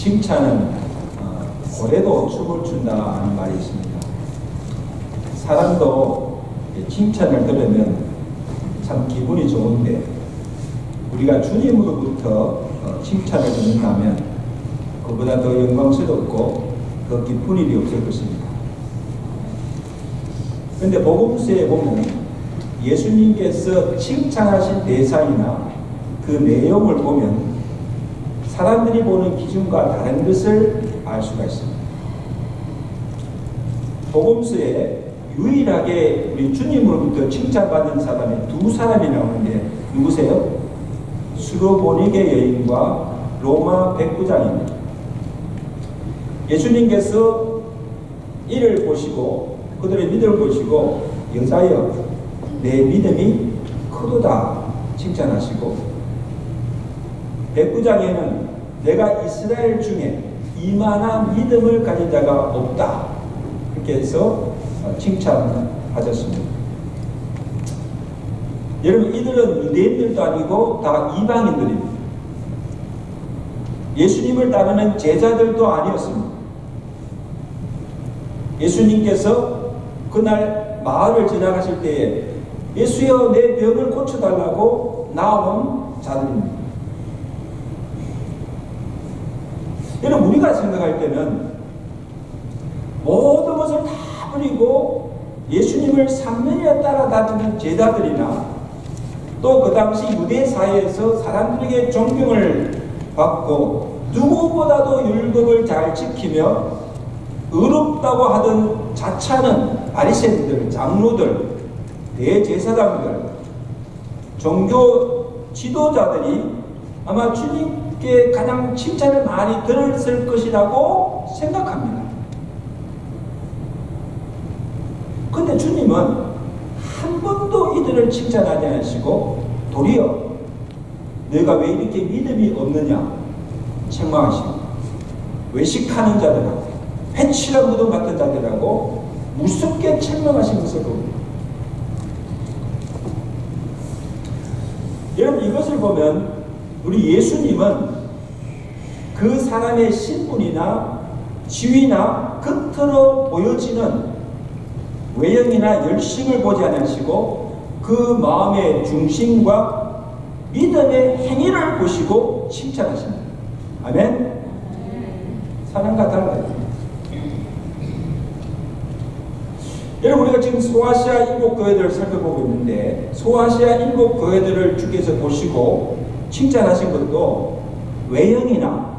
칭찬은 고래도 춤을 춘다는 말이 있습니다. 사람도 칭찬을 들으면 참 기분이 좋은데 우리가 주님으로부터 칭찬을 듣는다면 그보다 더 영광스럽고 더 기쁜 일이 없을 것입니다. 그런데 복음서에 보면 예수님께서 칭찬하신 대상이나 그 내용을 보면 사람들이 보는 기준과 다른 것을 알 수가 있습니다. 복음서에 유일하게 우리 주님으로부터 칭찬받은 사람이 두 사람이 나오는데 누구세요? 수로보니게 여인과 로마 백부장입니다. 예수님께서 이를 보시고 그들의 믿음을 보시고 여자여 내 믿음이 크도다 칭찬하시고, 백부장에는 내가 이스라엘 중에 이만한 믿음을 가진 자가 없다 이렇게 해서 칭찬하셨습니다. 여러분, 이들은 유대인들도 아니고 다 이방인들입니다. 예수님을 따르는 제자들도 아니었습니다. 예수님께서 그날 마을을 지나가실 때에 예수여 내 병을 고쳐달라고 나온 자들입니다. 여러분, 우리가 생각할 때는 모든 것을 다 버리고 예수님을 3년이나 따라다니는 제자들이나 또 그 당시 유대 사회에서 사람들에게 존경을 받고 누구보다도 율법을 잘 지키며 의롭다고 하던 자차는 바리새인들, 장로들, 대제사장들, 종교 지도자들이 아마 주님께 가장 칭찬을 많이 들었을 것이라고 생각합니다. 근데 주님은 한 번도 이들을 칭찬하지 않으시고 도리어 너희가 왜 이렇게 믿음이 없느냐 책망하시고, 외식하는 자들하고 회칠한 무덤 같은 자들하고 무섭게 책망하신 것을 봅니다. 여러분, 이것을 보면 우리 예수님은 그 사람의 신분이나 지위나 겉으로 보여지는 외형이나 열심을 보지 않으시고 그 마음의 중심과 믿음의 행위를 보시고 칭찬하십니다. 아멘? 사람과 달라요. 여러분, 우리가 지금 소아시아 7교회들을 살펴보고 있는데 소아시아 7교회들을 주께서 보시고 칭찬하신 것도 외형이나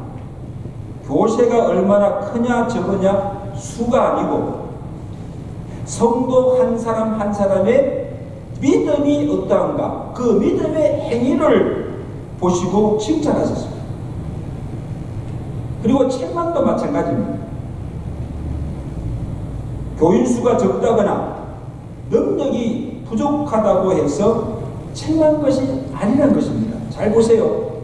교세가 얼마나 크냐 적으냐 수가 아니고 성도 한 사람 한 사람의 믿음이 어떠한가 그 믿음의 행위를 보시고 칭찬하셨습니다. 그리고 책망도 마찬가지입니다. 교인 수가 적다거나 능력이 부족하다고 해서 책망한 것이 아니라는 것입니다. 잘 보세요.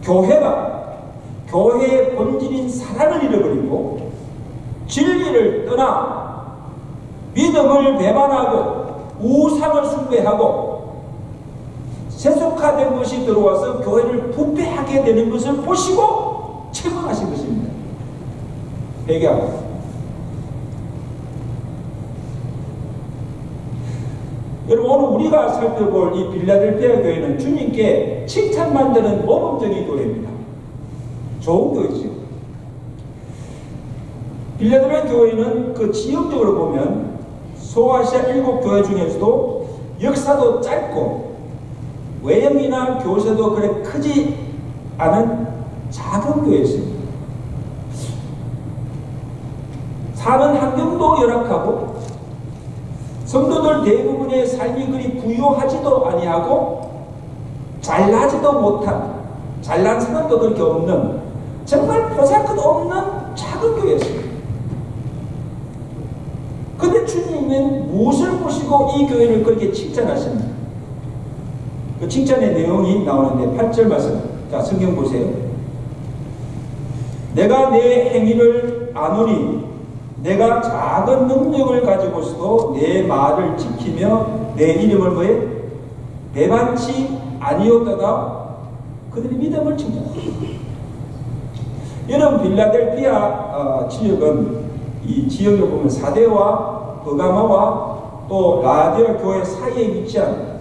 교회의 본질인 사랑을 잃어버리고 진리를 떠나 믿음을 배반하고 우상을 숭배하고 세속화된 것이 들어와서 교회를 부패하게 되는 것을 보시고 책망하신 것입니다. 회개하고. 여러분, 오늘 우리가 살펴볼 이 빌라델피아 교회는 주님께 칭찬만 드는 모범적인 교회입니다. 좋은 교회죠. 빌라델피아 교회는 그 지역적으로 보면 소아시아 7교회 중에서도 역사도 짧고 외형이나 교세도 그래 크지 않은 작은 교회였습니다. 사는 환경도 열악하고 성도들 대부분의 삶이 그리 부유하지도 아니하고 잘나지도 못한, 잘난 사람도 그렇게 없는 정말 보잘것없는 작은 교회였습니다. 근데 주님은 무엇을 보시고 이 교회를 그렇게 칭찬하십니까? 그 칭찬의 내용이 나오는데 8절 말씀, 자 성경 보세요. 내가 내 행위를 아노니 내가 작은 능력을 가지고서도 내 말을 지키며 내 이름을 뭐해? 배반치 아니었다가 그들이 믿음을 칭찬합니다. 이런 빌라델피아 지역은 이 지역을 보면 사대와 버가모와 또 라디오 교회 사이에 위치한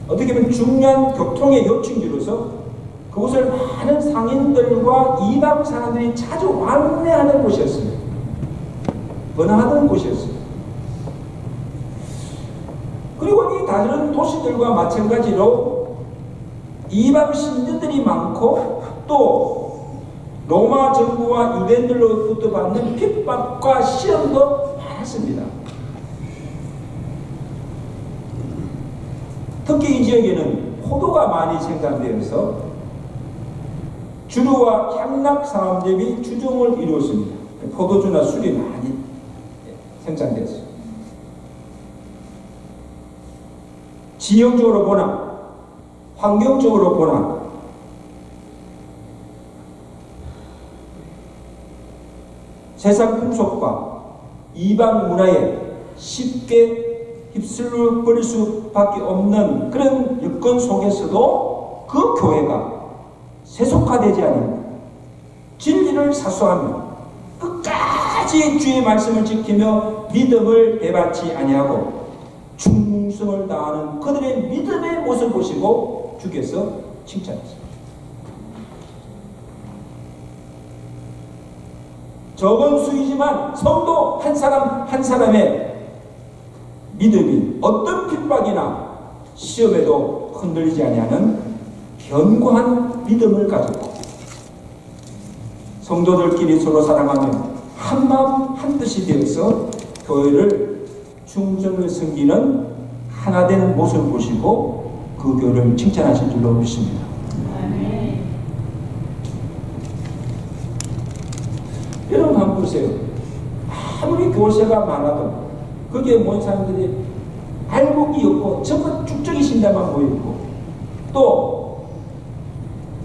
어떻게 보면 중요한 교통의 요충지로서 그곳을 많은 상인들과 이방 사람들이 자주 왕래하는 곳이었습니다. 번화하던 곳이었습니다. 그리고 이 다른 도시들과 마찬가지로 이방 신자들이 많고 또 로마 정부와 유대인들로부터 받는 핍박과 시험도 많았습니다. 특히 이 지역에는 포도가 많이 생산되어서 주류와 향락 산업이 주종을 이루었습니다. 포도주나 술이 많이 생산되었습니다. 지형적으로 보나 환경적으로 보나 세상 풍속과 이방 문화에 쉽게 휩쓸려 버릴 수밖에 없는 그런 여건 속에서도 그 교회가 세속화되지 않는 진리를 사수하며 끝까지 주의 말씀을 지키며 믿음을 배반치 아니하고 충성을 다하는 그들의 믿음의 모습을 보시고 주께서 칭찬했습니다. 적은 수이지만 성도 한 사람 한 사람의 믿음이 어떤 핍박이나 시험에도 흔들리지 아니하는 견고한 믿음을 가지고 성도들끼리 서로 사랑하며 한 마음 한 뜻이 되어서 교회를 충성을 섬기는 하나 되는 모습을 보시고 그 교회를 칭찬하신 줄로 믿습니다. 여러분 한번 보세요. 아무리 교세가 많아도 거기에 모인 사람들이 알곡이 없고 전부 쭉쭉이 신자만 모여있고 또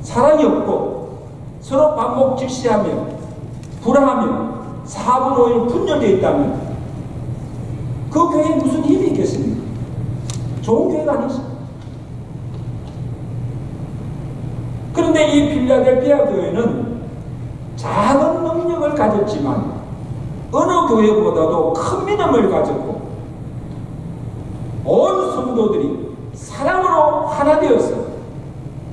사랑이 없고 서로 반목질시하며 불화하며 사분오일 분열되어 있다면 그 교회에 무슨 힘이 있겠습니까? 좋은 교회가 아니죠. 그런데 이 필라델피아 교회는 작은 능력을 가졌지만 어느 교회보다도 큰 믿음을 가졌고 온 성도들이 사랑으로 하나 되어서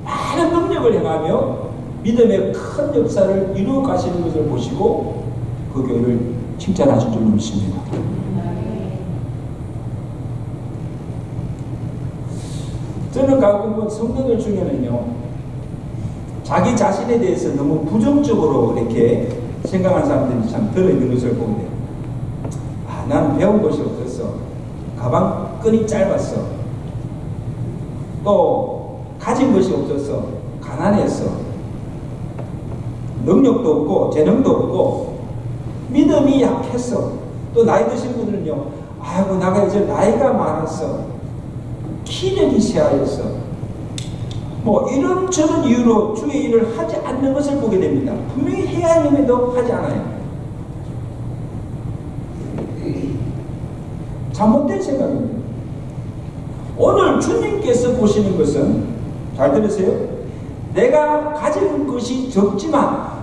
많은 능력을 행하며 믿음의 큰 역사를 이루어 가시는 것을 보시고 그 교회를 칭찬하실 줄 믿습니다. 저는 가끔 성도들 중에는요 자기 자신에 대해서 너무 부정적으로 이렇게 생각하는 사람들이 참 들어있는 것을 보는데 나는 배운 것이 없었어. 가방끈이 짧았어. 또 가진 것이 없었어. 가난했어. 능력도 없고 재능도 없고 믿음이 약했어. 또 나이 드신 분들은요 아이고 나가 이제 나이가 많았어. 키력이 쇠하였어. 뭐 이런저런 이유로 주의 일을 하지 않는 것을 보게 됩니다. 분명히 해야 함에도 하지 않아요. 잘못된 생각입니다. 오늘 주님께서 보시는 것은 잘 들으세요. 내가 가진 것이 적지만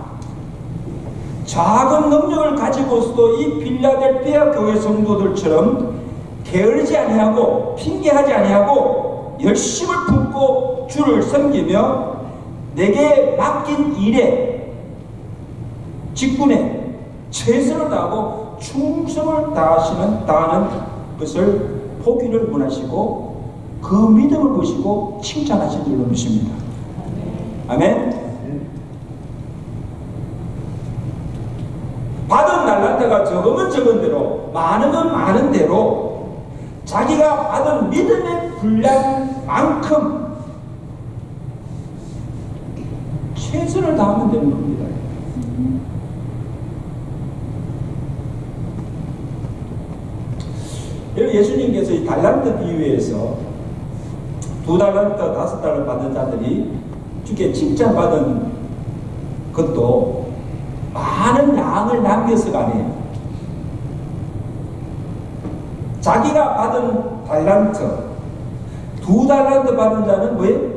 작은 능력을 가지고서도 이 빌라델피아 교회 성도들처럼 게으르지 아니하고 핑계하지 아니하고 열심을 품고 주를 섬기며 내게 맡긴 일에 직분에 최선을 다하고 충성을 다하는 것을 보기를 원하시고 그 믿음을 보시고 칭찬하신 줄로 믿습니다. 아멘. 받은 달란트가 적으면 적은 대로 많으면 많은 대로 자기가 받은 믿음의 분량만큼 최선을 다하면 되는 겁니다. 예수님께서 이 달란트 비유에서 2달란트, 5달란트 받은 자들이 주께 칭찬받은 것도 많은 양을 남겨서가 아니에요. 자기가 받은 달란트, 2달란트 받은 자는 왜?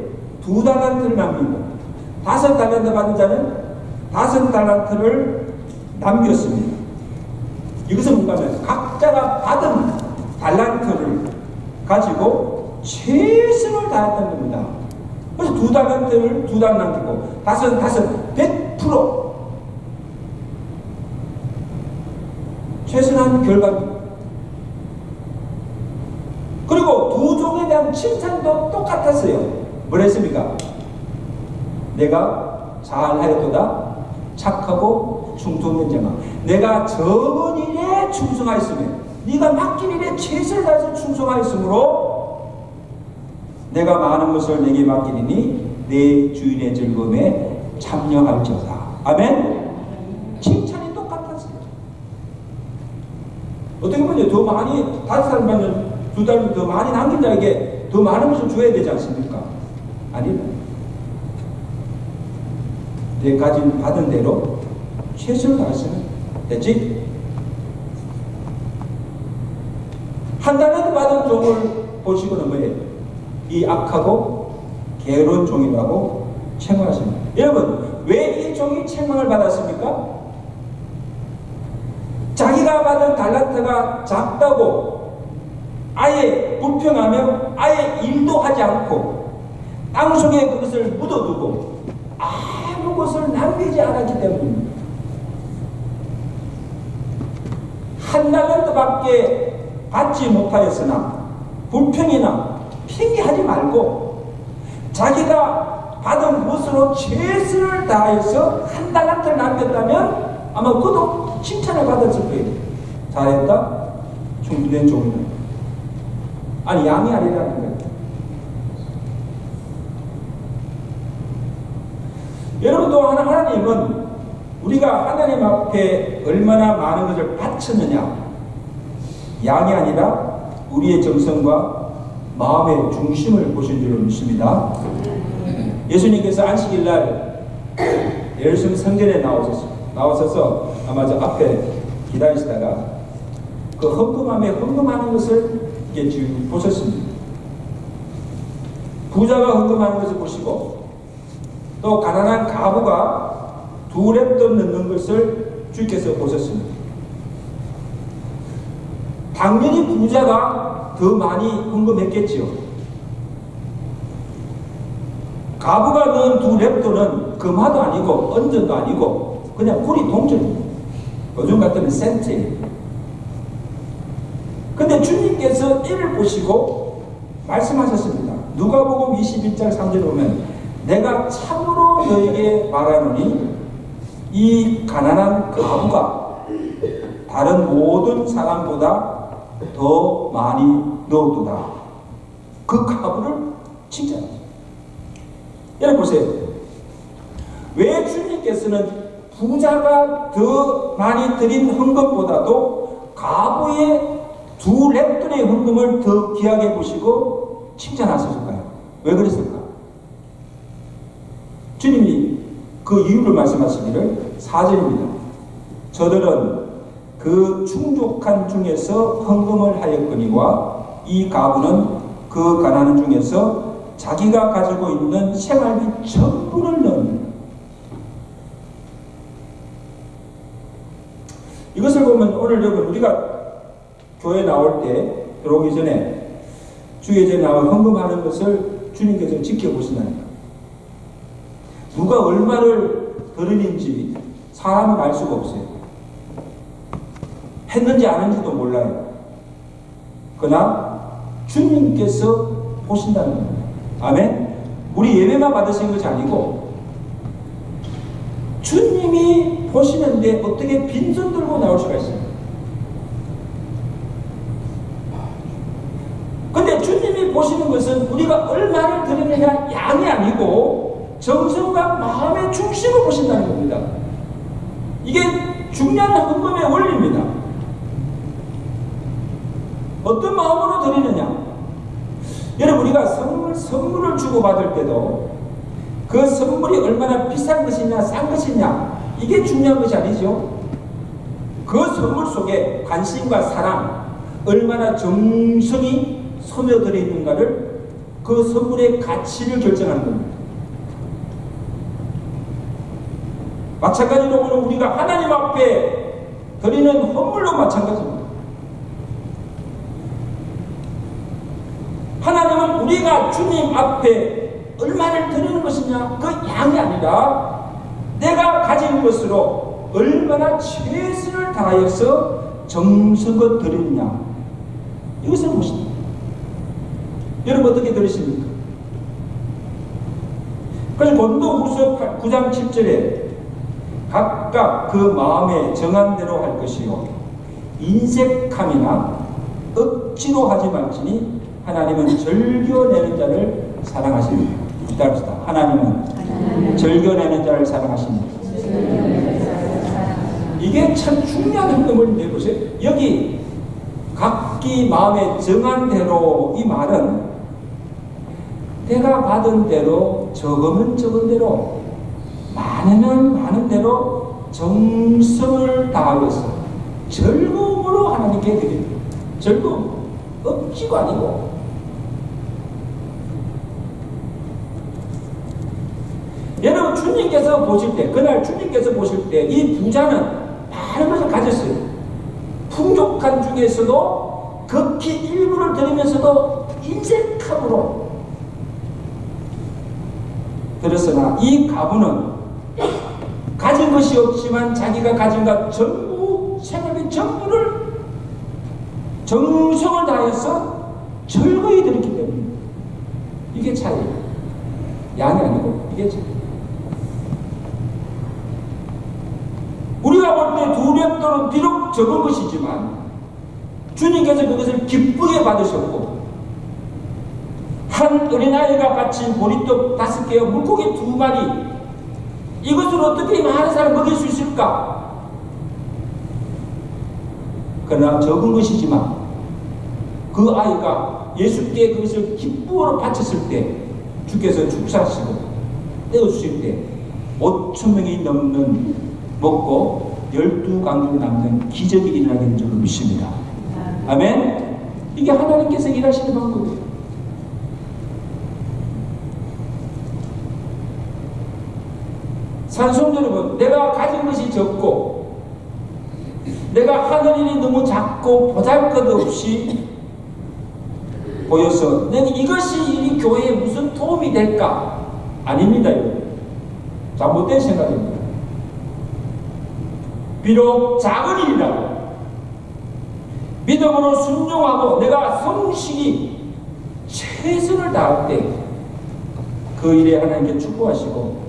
2달란트를 남기고 5달란트 받은 자는 5달란트를 남겼습니다. 이것은 뭔가 하면 각자가 받은 달란트를 가지고 최선을 다했던 겁니다. 그래서 2달란트를 2달 남기고 100% 최선한 결과입니다. 그리고 두 종에 대한 칭찬도 똑같았어요. 뭐랬습니까? 내가 잘하였도다 착하고 충성된 자마. 내가 적은 일에 충성하였으며 네가 맡긴 일에 최선을 다해서 충성하였으므로 내가 많은 것을 내게 맡기리니 내 주인의 즐거움에 참여할지어다. 아멘. 칭찬이 똑같았어요. 어떻게 보면 더 많이 5달만 2달 더 많이 남긴 자에게 더 많은 것을 줘야 되지 않습니까? 아니다. 내 가진 받은 대로 최선을 다했으면 됐지? 한 달에 받은 종을 보시고는 뭐예요? 이 악하고 게으른 종이라고 책망하십니다. 여러분, 왜 이 종이 책망을 받았습니까? 자기가 받은 달란트가 작다고 아예 불평하며 아예 일도 하지 않고 땅속에 그것을 묻어두고 아무 것을 남기지 않았기 때문입니다. 한 달란트밖에 받지 못하였으나 불평이나 핑계하지 말고 자기가 받은 것으로 최선을 다해서 한 달란트를 남겼다면 아마 그도 칭찬을 받았을 거예요. 잘했다, 충분된 종이다. 아니, 양이 아니라는 거예요. 여러분, 또 하나님은 우리가 하나님 앞에 얼마나 많은 것을 바쳤느냐, 양이 아니라 우리의 정성과 마음의 중심을 보신 줄로 믿습니다. 예수님께서 안식일날 예루살렘 성전에 나오셔서 아마 저 앞에 기다리시다가 그 헌금함에 헌금하는 것을 이게 지금 보셨습니다. 부자가 헌금하는 것을 보시고 또 가난한 가부가 2랩돈 넣는 것을 주께서 보셨습니다. 당연히 부자가 더 많이 헌금했겠지요. 가부가 넣은 2랩돈은 금화도 아니고 은전도 아니고 그냥 구리 동전입니다. 요즘 같으면 센트예요. 근데 주님께서 이를 보시고 말씀하셨습니다. 누가복음 21장 3절에 보면 내가 참으로 너에게 말하노니 이 가난한 가부가 다른 모든 사람보다 더 많이 넣었도다. 그 가부를 칭찬합니다. 여러분 보세요. 왜 주님께서는 부자가 더 많이 드린 헌금보다도 가부의 2랩돈의 헌금을 더 귀하게 보시고 칭찬하셨을까요? 왜 그랬을까? 주님이 그 이유를 말씀하시기를 4절입니다. 저들은 그 충족한 중에서 헌금을 하였거니와 이 가부는 그 가난한 중에서 자기가 가지고 있는 생활비 전부를 넣습니다. 이것을 보면 오늘 여러분 우리가 교회 나올 때 들어오기 전에 주예제 나와 헌금하는 것을 주님께서 지켜보신다니까. 누가 얼마를 드리는지 사람은 알 수가 없어요. 했는지 안 했는지도 몰라요. 그러나 주님께서 보신다는 겁니다. 아멘? 우리 예배만 받으신 것이 아니고 주님이 보시는데 어떻게 빈손 들고 나올 수가 있어요? 근데 주님이 보시는 것은 우리가 얼마를 드리느냐 양이 아니고 정성과 마음의 중심을 보신다는 겁니다. 이게 중요한 헌금의 원리입니다. 어떤 마음으로 드리느냐? 여러분 우리가 선물을 주고받을 때도 그 선물이 얼마나 비싼 것이냐 싼 것이냐 이게 중요한 것이 아니죠. 그 선물 속에 관심과 사랑 얼마나 정성이 스며들어 있는가를 그 선물의 가치를 결정하는 겁니다. 마찬가지로 오늘 우리가 하나님 앞에 드리는 헌물도 마찬가지입니다. 하나님은 우리가 주님 앞에 얼마를 드리는 것이냐, 그 양이 아니라 내가 가진 것으로 얼마나 최선을 다해서 정성껏 드리느냐, 이것을 보십니다. 여러분 어떻게 들으십니까? 그래서 고린도후서 9장 7절에 각각 그 마음에 정한 대로 할 것이요 인색함이나 억지로 하지 말지니 하나님은 절겨내는 자를 사랑하십니다. 따릅시다. 하나님은 절겨내는 자를 사랑하십니다. 이게 참 중요한 행동을 보세요. 여기 각기 마음에 정한 대로, 이 말은 내가 받은 대로, 적으면 적은 대로, 많으면 많은 대로 정성을 다하여서 즐거움으로 하나님께 드립니다. 즐거움, 억지가 아니고. 여러분 주님께서 보실 때, 그날 주님께서 보실 때 이 부자는 많은 것을 가졌어요. 풍족한 중에서도 극히 일부를 드리면서도 인색함으로 들었으나 이 가부는 가진 것이 없지만 자기가 가진 것 전부, 생업의 전부를 정성을 다해서 즐거이 드렸기 때문에 이게 차이예요. 양이 아니고 이게 차이. 우리가 볼 때 두 렙돈은 비록 적은 것이지만 주님께서 그것을 기쁘게 받으셨고, 한 어린아이가 바친 보리떡 5개와 물고기 2마리, 이것을 어떻게 많은 사람 먹일 수 있을까? 그러나 적은 것이지만 그 아이가 예수께 그것을 기쁨으로 바쳤을 때 주께서 축사하시고 떼어주실 때 5,000명이 넘는 먹고 12강도 남는 기적이 일어나는 줄로 믿습니다. 아멘. 이게 하나님께서 일하시는 방법이에요. 산성 여러분, 내가 가진 것이 적고 내가 하는 일이 너무 작고 보잘것없이 보여서 내가 이것이 이 교회에 무슨 도움이 될까? 아닙니다. 잘못된 생각입니다. 비록 작은 일이라도 믿음으로 순종하고 내가 성실히 최선을 다할 때 그 일에 하나님께 축복하시고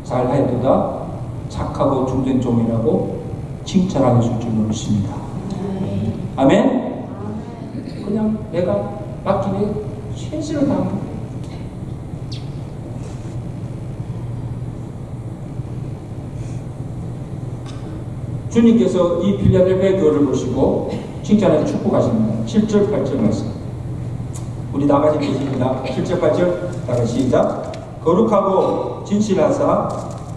잘하였도다 착하고 중된 종이라고 칭찬하게 줄 줄 믿습니다. 아멘. 그냥 내가 맡기에 최선을 다합니다. 주님께서 이 필라델피아 교회를 보시고 칭찬하여 축복하십니다. 7절 8절 말씀 우리 나가시 계십니다. 7절 8절 다같이 시작. 거룩하고 진실하사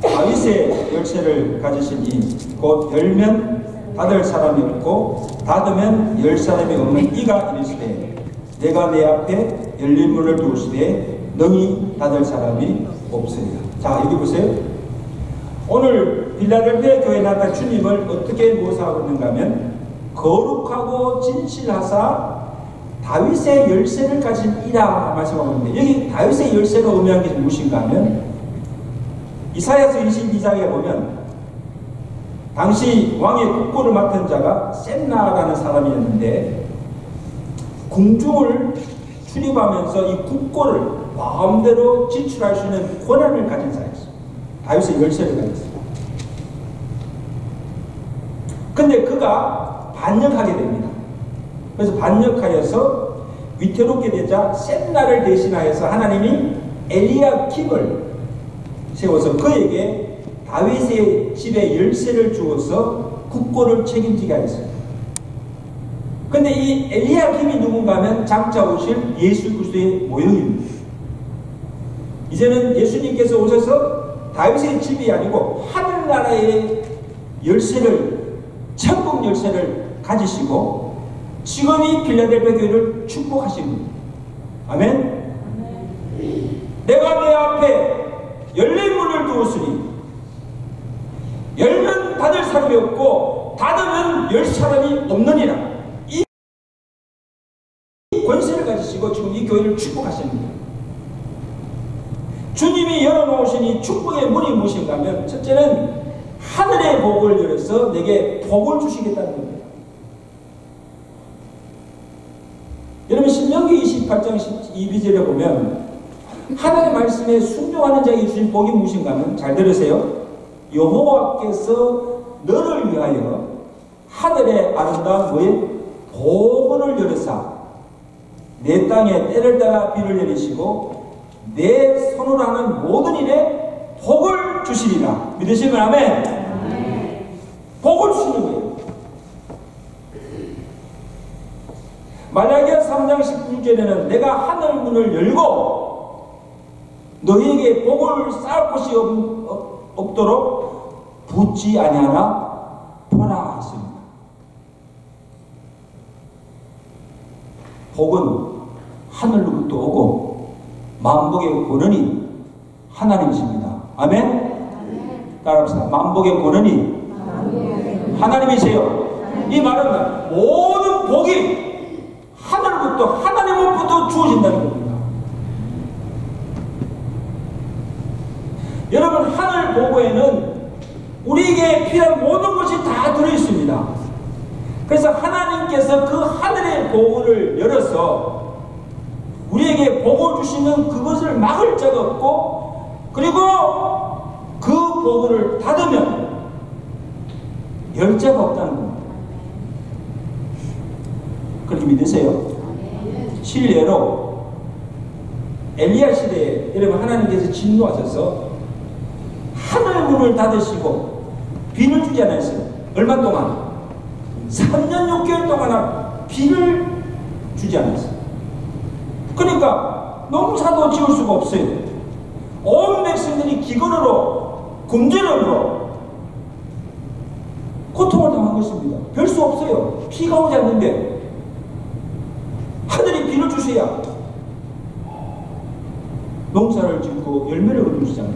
다윗의 열쇠를 가지시니 곧 열면 닫을 사람이 없고 닫으면 열 사람이 없는 이가 이르시되 내가 내 앞에 열린 문을 두시되 능히 닫을 사람이 없으리라. 자, 여기 보세요. 오늘 필라델피아 교회에 나타난 주님을 어떻게 묘사하고 있는가 하면 거룩하고 진실하사 다윗의 열쇠를 가진 이라 말씀하고 있는데, 여기 다윗의 열쇠가 의미한 게 무엇인가 하면 이사야서 22장에 보면 당시 왕의 국고를 맡은 자가 셈나라는 사람이었는데 궁중을 출입하면서 이 국고를 마음대로 지출할 수 있는 권한을 가진 자였어요. 다윗의 열쇠를 가졌어요. 근데 그가 반역하게 됩니다. 그래서 반역하여서 위태롭게 되자 셈나를 대신하여서 하나님이 엘리야kim을 세워서 그에게 다윗의 집의 열쇠를 주어서 국고를 책임지게 하였어요. 근데 이 엘리야kim이 누군가 하면 장차 오실 예수 그리스도의 모형입니다. 이제는 예수님께서 오셔서 다윗의 집이 아니고 하늘나라의 열쇠를, 천국 열쇠를 가지시고 지금 이 필라델피아 교회를 축복하십니다. 아멘. 내가 내 앞에 열린 문을 두었으니 것이 없느니라. 이 권세를 가지시고 지금 이 교회를 축복하시는 거예요. 주님이 열어놓으신 이 축복의 문이 무엇인가 하면, 첫째는 하늘의 복을 열어서 내게 복을 주시겠다는 겁니다. 여러분 신명기 28장 12절에 보면 하나님의 말씀에 순종하는 자에게 주신 복이 무엇인가 하면, 잘 들으세요. 여호와께서 너를 위하여 하늘의 아름다운 뭐에 복을 열으사 내 땅에 때를 따라 비를 내리시고 내 손으로 하는 모든 일에 복을 주시리라. 믿으시면 아멘. 복을 주시는 거예요. 말라기야 3장 19절에는 내가 하늘 문을 열고 너희에게 복을 쌓을 곳이 없도록 붙지 아니하나 보라 했습니다. 복은 하늘로부터 오고 만복의 권원이 하나님이십니다. 아멘? 따라합시다. 만복의 권원이 하나님이세요. 이 말은 모든 복이 하늘부터, 하나님으로부터 주어진다는 겁니다. 여러분, 하늘 보고에는 우리에게 필요한 모든 것이 다 들어있습니다. 그래서 하나님께서 그 하늘의 보고를 열어서 우리에게 복을 주시는 그것을 막을 자가 없고, 그리고 그 복을 닫으면 열 자가 없다는 겁니다. 그렇게 믿으세요? 실례로 엘리야 시대에 여러분 하나님께서 진노하셔서 하늘 문을 닫으시고 비를 주지 않았어요. 얼마 동안? 3년 6개월 동안 비를 주지 않았어요. 그러니까 농사도 지을 수가 없어요. 온 백성들이 기근으로 굶주림으로 고통을 당한 것입니다. 별 수 없어요. 비가 오지 않는데 하늘이 비를 주셔야 농사를 짓고 열매를 얻으시잖아요.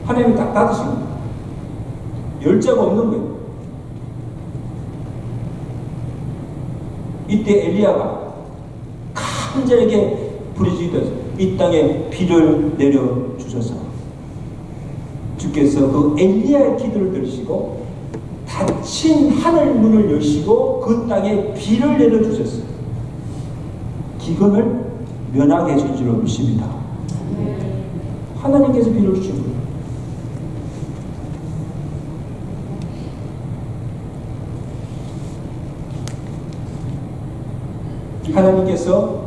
하나님이 딱 닫으십니다. 열자가 없는 거예요. 이때 엘리야가 간절하게 부르짖어서 이 땅에 비를 내려주셔서 주께서 그 엘리야의 기도를 들으시고 닫힌 하늘 문을 여시고 그 땅에 비를 내려주셨어요. 기근을 면하게 해준 줄로 믿습니다. 하나님께서 비를 주신 거예요. 하나님께서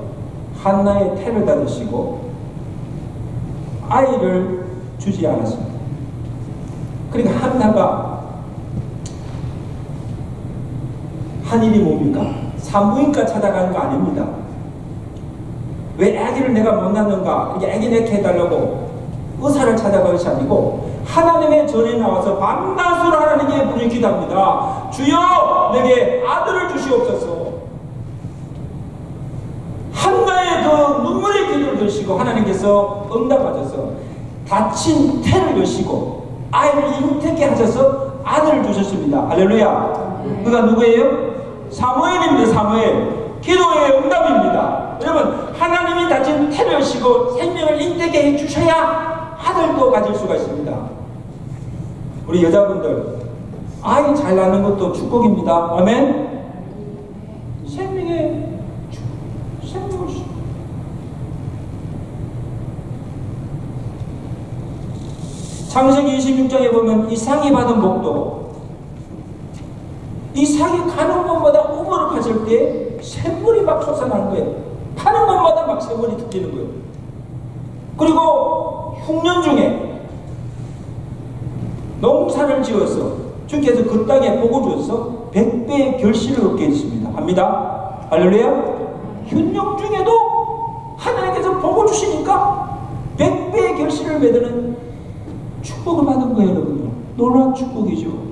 한나의 태를 닫으시고 아이를 주지 않았습니다. 그러니까 한나가 한 일이 뭡니까? 산부인과 찾아가는 거 아닙니다. 왜 아기를 내가 못 낳는가? 이게 아기 낳게 해달라고 의사를 찾아갈 것이 아니고 하나님의 전에 나와서 밤낮으로 하나님께 부르기도합니다. 주여 내게 아들을 주시옵소서. 한나의 그 눈물의 기도를 들으시고 하나님께서 응답하셔서 닫힌 태를 여시고 아이를 잉태케 하셔서 아들을 주셨습니다. 할렐루야. 그가 누구예요? 사무엘입니다. 사무엘. 기도의 응답입니다. 여러분, 하나님이 닫힌 태를 여시고 생명을 잉태케 해주셔야 아들도 가질 수가 있습니다. 우리 여자분들 아이 잘 낳는 것도 축복입니다. 아멘. 생명을 창세기 26장에 보면 이삭이 받은 복도 이삭이 가는 곳마다 우물을 파실 때 샘물이 막 솟아나는 거예요. 파는 곳마다 막 샘물이 터지는 거예요. 그리고 흉년 중에 농사를 지어서 주께서 그 땅에 복을 주어서 100배의 결실을 얻게 했습니다. 합니다. 할렐루야. 흉년 중에도 하나님께서 복을 주시니까 100배의 결실을 맺는 축복을 받은 거예요. 여러분들. 놀라운 축복이죠.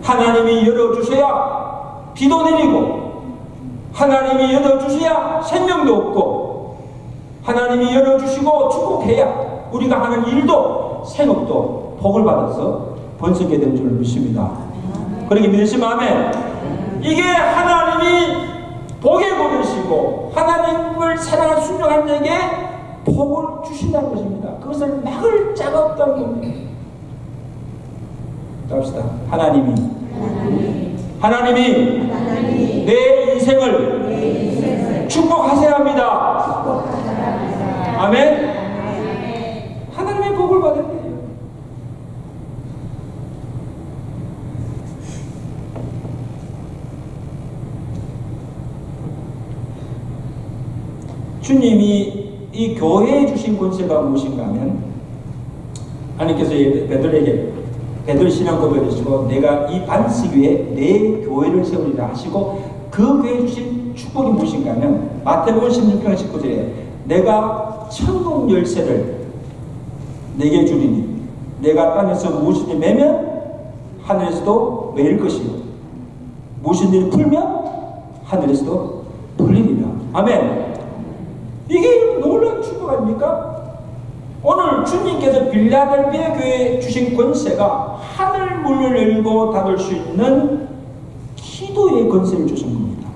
하나님이 열어주셔야 비도 내리고 하나님이 열어주셔야 생명도 없고 하나님이 열어주시고 축복해야 우리가 하는 일도 생업도 복을 받아서 번성하게 될 줄 믿습니다. 그렇게 믿으시면 아멘. 이게 하나님이 복의 본이시고 하나님을 사랑한 순종한 자에게 복을 주신다는 것입니다. 그것을 막을 자가 없다는 겁니다. 갑시다. 하나님이 내 인생을 축복하셔야 합니다. 아멘. 하나님의 복을 받을 때요. 주님이 이 교회에 주신 권세가 무엇인가 하면 하나님께서 베드로 신앙 고백하시고 내가 이 반석 위에 내 교회를 세우리라 하시고 그 교회에 주신 축복이 무엇인가 하면 마태복음 16장 19절에 내가 천국 열쇠를 내게 주리니 내가 땅에서 무엇이든지 매면 하늘에서도 매일 것이요 무엇이든지 풀면 하늘에서도 풀리리라. 아멘. 이게 놀라운 축복 아닙니까? 오늘 주님께서 빌라델비아 교회에 주신 권세가 하늘 문을 열고 닫을 수 있는 기도의 권세를 주신 겁니다.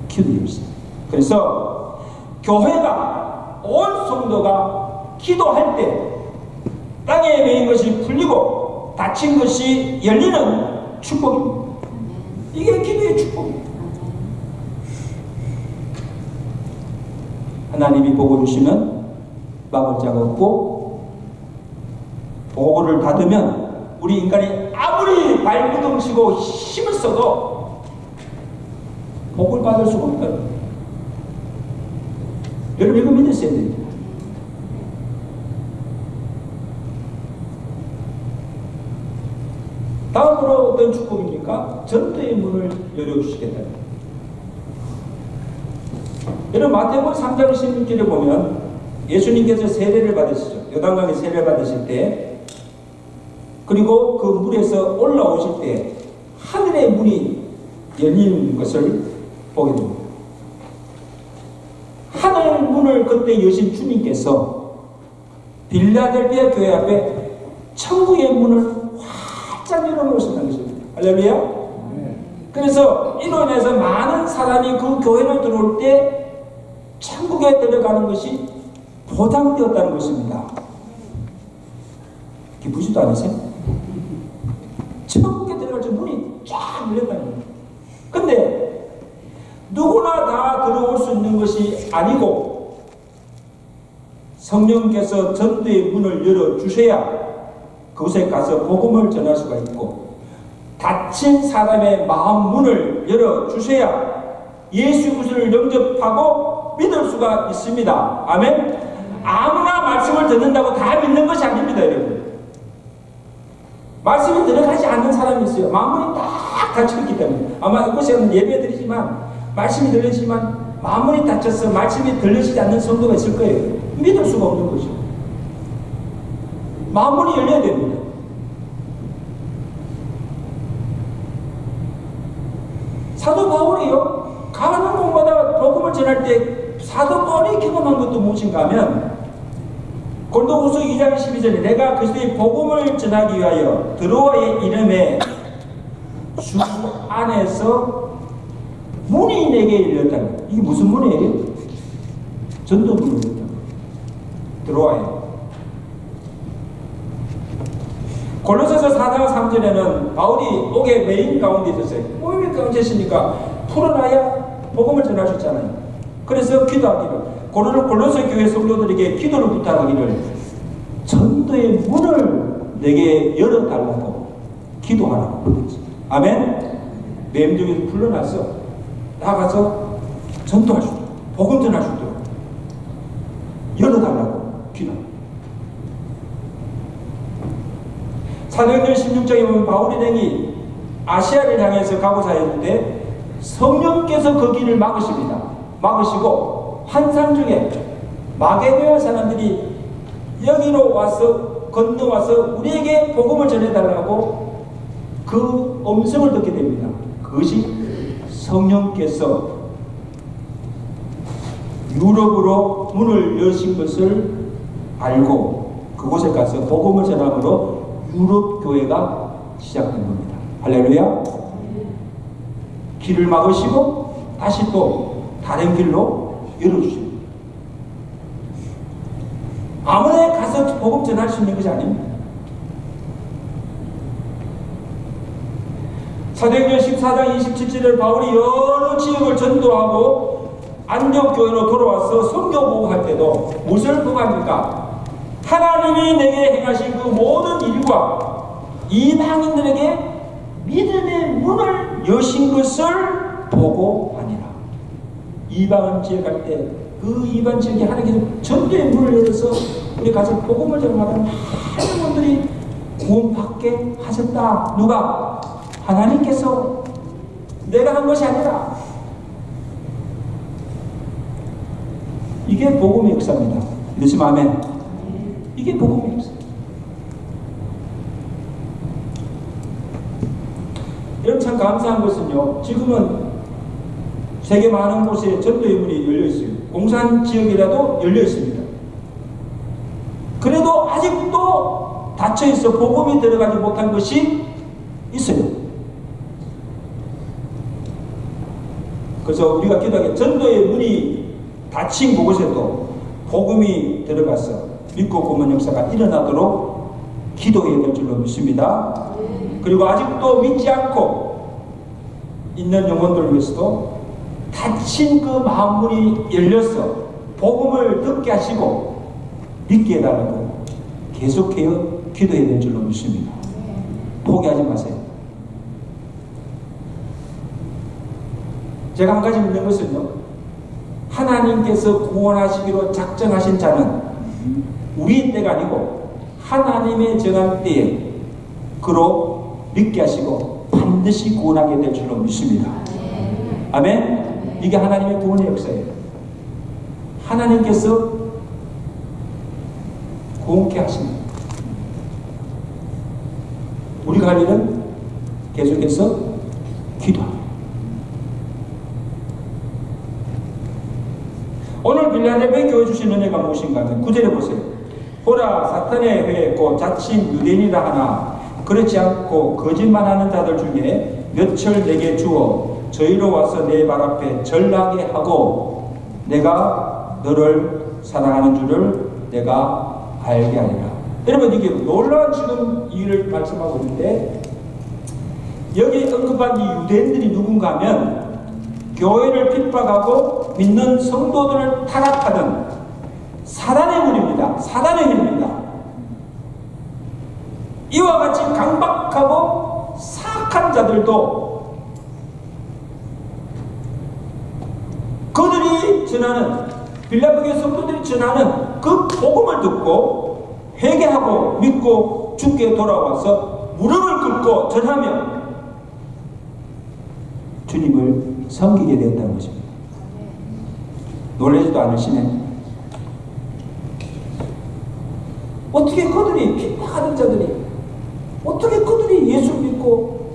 기도의 권세. 그래서 교회가 온 성도가 기도할 때 땅에 매인 것이 풀리고 닫힌 것이 열리는 축복입니다. 이게 기도의 축복입니다. 하나님이 복을 주시면 막을 자가 없고 복을 닫으면 우리 인간이 아무리 발부둥치고 힘을 써도 복을 받을 수가 없다. 여러분 이거 믿으셔야 됩니다. 다음으로 어떤 축복입니까? 전도의 문을 열어주시겠다. 여러분 마태복음 3장 16절에 보면 예수님께서 세례를 받으시죠. 요단강에 세례를 받으실 때 그리고 그 물에서 올라오실 때 하늘의 문이 열리는 것을 보게 됩니다. 하늘 문을 그때 여신 주님께서 빌라델비아 교회 앞에 천국의 문을 활짝 열어놓으신다는 것입니다. 할렐루야. 그래서 이로 인해서 많은 사람이 그 교회를 들어올 때 천국에 들어가는 것이 보장되었다는 것입니다. 기쁘지도 않으세요? 천국에 들어갈 때 문이 쫙 열렸다는 거예요. 근데 누구나 다 들어올 수 있는 것이 아니고 성령께서 전도의 문을 열어주셔야 그곳에 가서 복음을 전할 수가 있고 닫힌 사람의 마음 문을 열어주셔야 예수 그리스도를 영접하고 믿을 수가 있습니다. 아멘. 아무나 말씀을 듣는다고 다 믿는 것이 아닙니다. 여러분 말씀이 들어가지 않는 사람이 있어요. 마음문이 딱 닫혀있기 때문에 아마 이곳에 예배 드리지만 말씀이 들리지만 마음문이 닫혀서 말씀이 들리지 않는 성도가 있을 거예요. 믿을 수가 없는 거죠. 마음문이 열려야 됩니다. 사도 바울이요 가는 곳마다 복음을 전할 때 사도 바울이 경험한 것도 무엇인가 하면 고린도후서 2장 12절에 내가 그리스도의 복음을 전하기 위하여 드로아의 이름에 주 안에서 문이 내게 열렸다. 이게 무슨 문이에요? 전도문이 열렸다. 드로아에. 골로새서 4장 3절에는 바울이 옥의 메인 가운데 있었어요. 모임의 가운데 있으니까 풀어놔야 복음을 전할 수 있잖아요. 그래서 기도하기를 골로새 교회 성도들에게 기도를 부탁하기를 전도의 문을 내게 열어달라고 기도하라고 그랬지. 아멘. 매임중에서 불러놨어. 나가서 전도할 수 있도록 복음 전할 수 있도록 열어달라고 기도합니다. 사도행전 16장에 보면 바울이 등이 아시아를 향해서 가고자 했는데 성령께서 그 길을 막으시고 환상 중에 마게도냐 사람들이 여기로 와서 건너와서 우리에게 복음을 전해달라고 그 음성을 듣게 됩니다. 그것이 성령께서 유럽으로 문을 여신 것을 알고 그곳에 가서 복음을 전함으로 유럽 교회가 시작된 겁니다. 할렐루야. 길을 막으시고 다시 또 다른 길로 열어주십니다. 아무나 가서 복음 전할 수 있는 것이 아닙니다. 사도행전 14장 27절에 바울이 여러 지역을 전도하고 안디옥 교회로 돌아와서 선교 보고할 때도 무엇을 보고합니까? 하나님이 내게 행하신 그 모든 일과 이방인들에게 믿음의 문을 여신 것을 보고하니라. 이방인 지역 갈 때 그 이방 지역에 하나님께서 전도의 문을 열어서 우리 가서 복음을 전하면 많은 분들이 구원받게 하셨다. 누가? 하나님께서. 내가 한 것이 아니라. 이게 복음의 역사입니다. 믿으시면 아멘. 이게 복음의 역사. 여러분 참 감사한 것은요, 지금은 세계 많은 곳에 전도의 문이 열려 있어요. 공산 지역이라도 열려 있습니다. 그래도 아직도 닫혀 있어 복음이 들어가지 못한 것이 있어요. 그래서 우리가 기도하기에 전도의 문이 닫힌 곳에도 복음이 들어가서 믿고 구원 역사가 일어나도록 기도해야 될 줄로 믿습니다. 그리고 아직도 믿지 않고 있는 영혼들을 위해서도 닫힌 그 마음문이 열려서 복음을 듣게 하시고 믿게 해달라고 계속해서 기도해야 될 줄로 믿습니다. 포기하지 마세요. 제가 한 가지 믿는 것은요, 하나님께서 구원하시기로 작정하신 자는 우리의 때가 아니고 하나님의 정한 때에 그로 믿게 하시고 반드시 구원하게 될 줄로 믿습니다. 아멘. 이게 하나님의 구원의 역사예요. 하나님께서 구원케 하십니다. 우리가 할 일은 계속해서 기도합니다. 오늘 빌라델비아 교회 주신 은혜가 무엇인가 하면 9절에 보세요. 보라, 사탄의 회했고 자칭 유대인이라 하나 그렇지 않고 거짓말하는 자들 중에 몇철 내게 주어 저희로 와서 내 발 앞에 전하게 하고 내가 너를 사랑하는 줄을 내가 알게 하리라. 여러분, 이게 놀라운 지금 일을 말씀하고 있는데, 여기에 언급한 이 유대인들이 누군가 하면 교회를 핍박하고 믿는 성도들을 타락하던 사단의 문입니다. 사단의 힘입니다. 이와 같이 강박하고 사악한 자들도 그들이 전하는, 빌라델비아 성도들이 전하는 그 복음을 듣고 회개하고 믿고 주께 돌아와서 무릎을 꿇고 전하며 주님을 섬기게 되었다는 것입니다. 놀라지도 않으시네. 어떻게 그들이, 핍박하던 자들이 어떻게 그들이 예수 믿고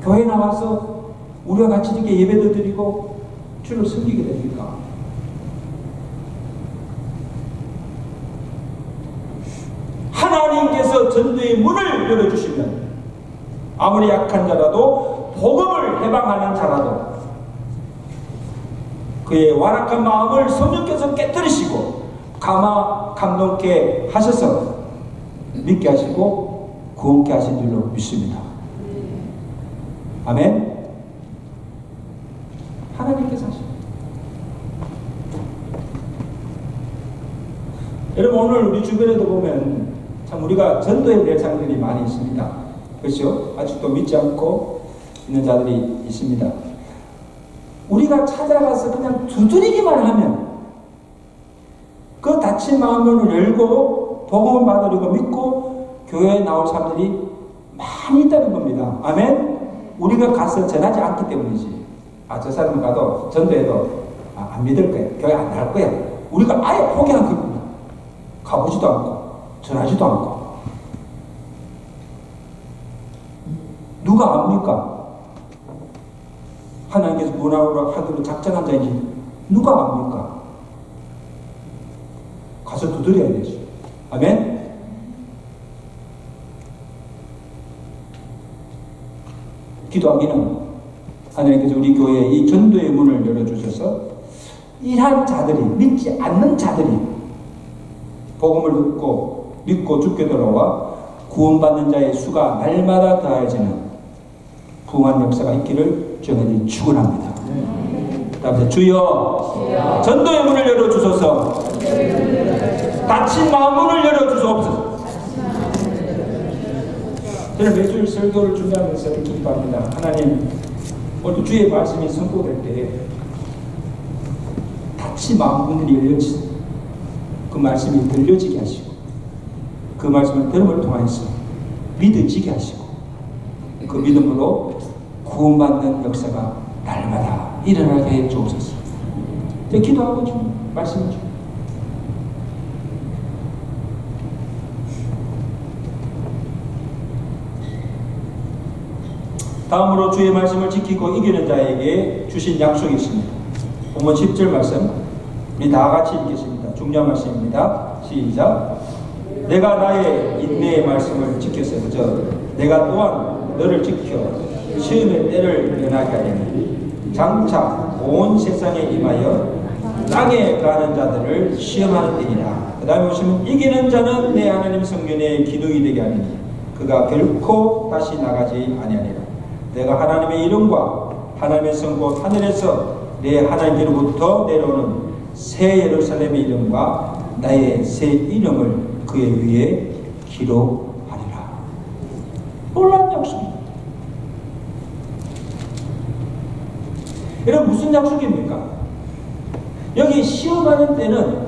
교회 나와서 우리와 같이 이렇게 예배도 드리고 주를 섬기게 됩니까? 하나님께서 전도의 문을 열어주시면 아무리 약한 자라도 복음을 해방하는 자라도 그의 완악한 마음을 성령께서 깨뜨리시고 감동케 하셔서 믿게 하시고 구원케 하신 줄로 믿습니다. 아멘. 하나님께서 하십니다. 여러분, 오늘 우리 주변에도 보면 참 우리가 전도의 대상들이 많이 있습니다. 그렇죠? 아직도 믿지 않고 있는 자들이 있습니다. 우리가 찾아가서 그냥 두드리기만 하면 그 닫힌 마음을 열고 복음을 받으려고 믿고 교회에 나올 사람들이 많이 있다는 겁니다. 아멘? 우리가 가서 전하지 않기 때문이지. 저 사람 가도 전도해도 안 믿을 거야. 교회 안 갈 거야. 우리가 아예 포기한 겁니다. 가보지도 않고 전하지도 않고. 누가 압니까? 하나님께서 구원하기로 하기로 작정한 자인지 누가 압니까? 가서 두드려야 되죠. 아멘. 기도하기는 하나님께서 우리 교회에 이 전도의 문을 열어주셔서 이러한 자들이, 믿지 않는 자들이 복음을 듣고 믿고 죽게 돌아와 구원받는 자의 수가 날마다 더해지는 부흥한 역사가 있기를 주님이 축원합니다. 다음에 주여 전도의 문을 열어주소서. 닫힌 마음문을 열어주소서. 저는 매주일 설교를 준비하면서 이렇게 기도합니다. 하나님, 오늘 주의 말씀이 선포될 때 닫힌 마음문들이 열려지, 그 말씀이 들려지게 하시고, 그 말씀을 들음을 통해서 믿어지게 하시고, 그 믿음으로 구원받는 역사가 날마다 일어나게 해 주옵소서. 기도하고 좀 말씀 좀. 다음으로 주의 말씀을 지키고 이기는 자에게 주신 약속이 있습니다. 본문 10절 말씀 우리 다 같이 읽겠습니다. 중요한 말씀입니다. 시작. 내가 나의 인내의 말씀을 지켰어. 내가 또한 너를 지켜 시험의 때를 면하게 하리니 장차 온 세상에 임하여 땅에 가는 자들을 시험하는 때이라. 그 다음에 보시면 이기는 자는 내 하나님 성전의 기둥이 되게 하리니 그가 결코 다시 나가지 아니하리라. 내가 하나님의 이름과 하나님의 성고 하늘에서 내 하나님께로부터 내려오는 새 예루살렘의 이름과 나의 새 이름을 그의 위에 기록하리라. 놀라운 약속입니다. 여러분, 무슨 약속입니까? 여기 시험하는 때는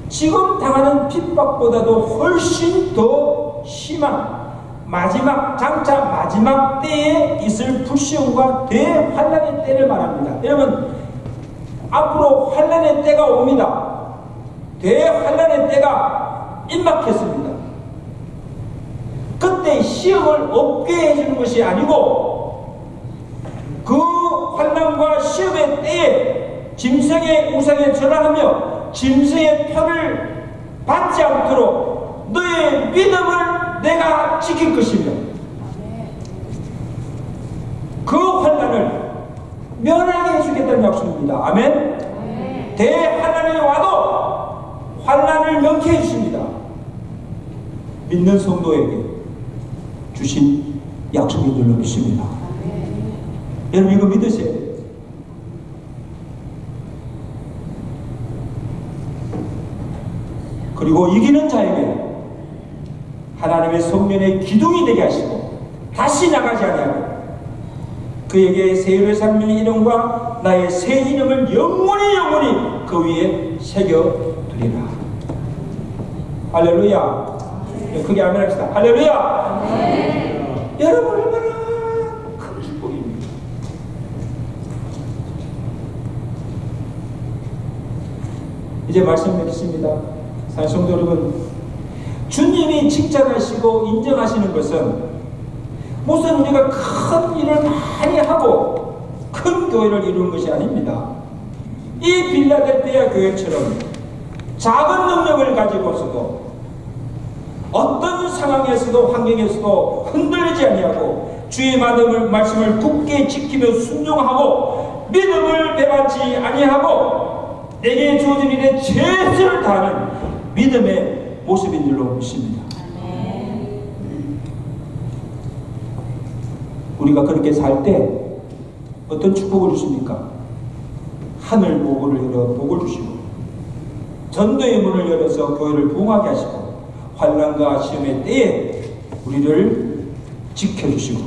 지금 당하는 핍박보다도 훨씬 더 심한 마지막 장차 마지막 때에 있을 불시험과 대환란의 때를 말합니다. 여러분, 앞으로 환란의 때가 옵니다. 대환란의 때가 임박했습니다. 그때 시험을 없게 해주는 것이 아니고 그 환난과 시험의 때에 짐승의 우상에 절하하며 짐승의 표를 받지 않도록 너의 믿음을 내가 지킬 것이며 그 환난을 면하게 해주겠다는 약속입니다. 아멘. 대환난이 와도 환난을 면케 해주십니다. 믿는 성도에게 주신 약속인 줄로 믿습니다. 여러분, 이거 믿으세요. 그리고 이기는 자에게 하나님의 성전의 기둥이 되게 하시고 다시 나가지 아니하고 그에게 새 예루살렘의 이름과 나의 새 이름을 영원히 그 위에 새겨두리라. 할렐루야. 크게 아멘 합시다. 할렐루야. 여러분, 얼마나 큰 축복입니다. 이제 말씀 맺겠습니다. 사랑성도 여러분, 주님이 칭찬하시고 인정하시는 것은 무슨 우리가 큰 일을 많이 하고 큰 교회를 이루는 것이 아닙니다. 이 빌라델피아 교회처럼 작은 능력을 가지고서도 어떤 상황에서도 환경에서도 흔들리지 아니하고 주의 말씀을 굳게 지키며 순종하고 믿음을 배반치 아니하고 내게 주어진 일에 최선을 다하는 믿음의 모습인 줄로 믿습니다. 우리가 그렇게 살 때 어떤 축복을 주십니까? 하늘 복을 열어 복을 주시고 전도의 문을 열어서 교회를 부흥하게 하시고 환난과 시험의 때에 우리를 지켜주시고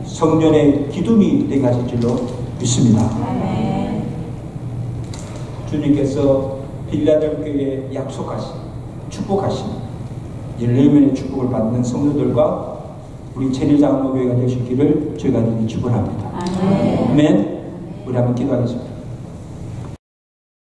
성전의 기둥이 되게 하실 줄로 믿습니다. 주님께서 빌라델피아에 약속하신 축복하신 14명의 축복을 받는 성도들과 우리 체리장로교회가 되시기를 저희가 축원합니다. 아멘. 우리 한번 기도하겠습니다.